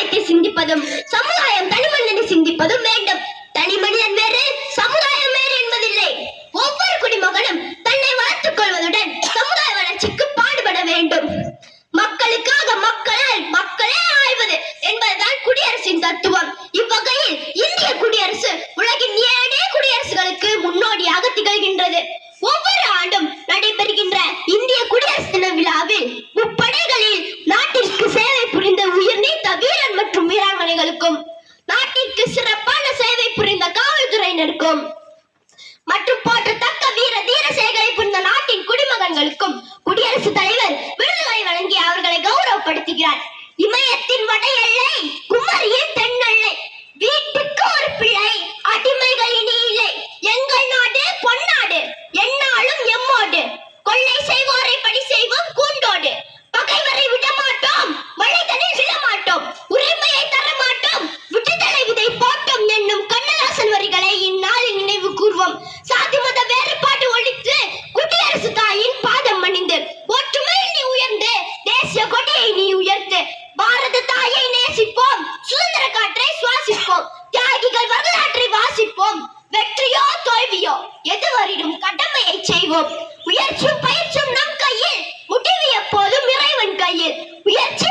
சமுதாயத்தை சிந்திப்பதும் சமுதாயம் தனி மனிதனை சிந்திப்பதும் வேண்டும். தனி மனிதன் வேறு சமுதாயம் வேறு என்பதில்லை. ஒவ்வொரு குடிமகனும் தன்னை வளர்த்துக் கொள்வதுடன் சமுதாய வளர்ச்சிக்கு பாடுபட வேண்டும். மக்களுக்காக மக்களால் மக்களே ஆழ்வது என்பதுதான் குடியரசின் தத்துவம். இவ்வகையில் இந்திய குடியரசு உலகின் 7 குடியரசுகளுக்கு முன்னோடியாக திகழ்கின்றது. ஒவ்வொரு ஆண்டும் நடைபெறுகின்ற இந்திய குடியரசு தின விழாவில் முப்படைகளில் நாட்டிற்கு சேவை புரிந்த உயிர்நீத்த வீரர் மற்றும் வீராங்கனைகளுக்கும் நாட்டிற்கு சிறப்பான சேவை புரிந்த காவல்துறையினருக்கும் மற்றும் போற்றத்தக்க வீர தீர சேவைகளை புரிந்த நாட்டின் குடிமகன்களுக்கும் குடியரசுத் தலைவர் விருதுகளை வழங்கி அவர்களை கௌரவப்படுத்துகிறார். இமயத்தின் வட எல்லை, குமரியின் தென் எல்லை, வீட்டுக்கு ஒரு பிள்ளை, அடிமைகள் இனி இல்லை. எங்கள் நாடு பொன்னாடு, எந்நாளும் எம்மோடு. கொள்ளை செய்வோரை படி செய்வோம் கூண்டோடு. பகைவரை விடமாட்டோம், மழைதனில் விழமாட்டோம். உரிமையை தரமாட்டோம், விடுதலை விதை போட்டோம் என்னும் கண்ணதாசன் வரிகளை இந்நாளில் நினைவு கூர்வோம். சாதி மத வேறுபாடு ஒழித்து குடியரசு தாயின் பாதம் அணிந்து ஒற்றுமையில் நீ உயர்ந்து தேசிய கொடியை நீ உயர்த்து பாரத தாயை நேசிப்போம். சுதந்திர காற்றை சுவாசிப்போம். தியாகிகள் வரலாற்றை வாசிப்போம். வெற்றியோ தோல்வியோ எதுவரினும் கடமையை செய்வோம். முயற்சியும் பயிற்சியும் நம் கையில், முடிவு எப்போதும் இறைவன் கையில். முயற்சி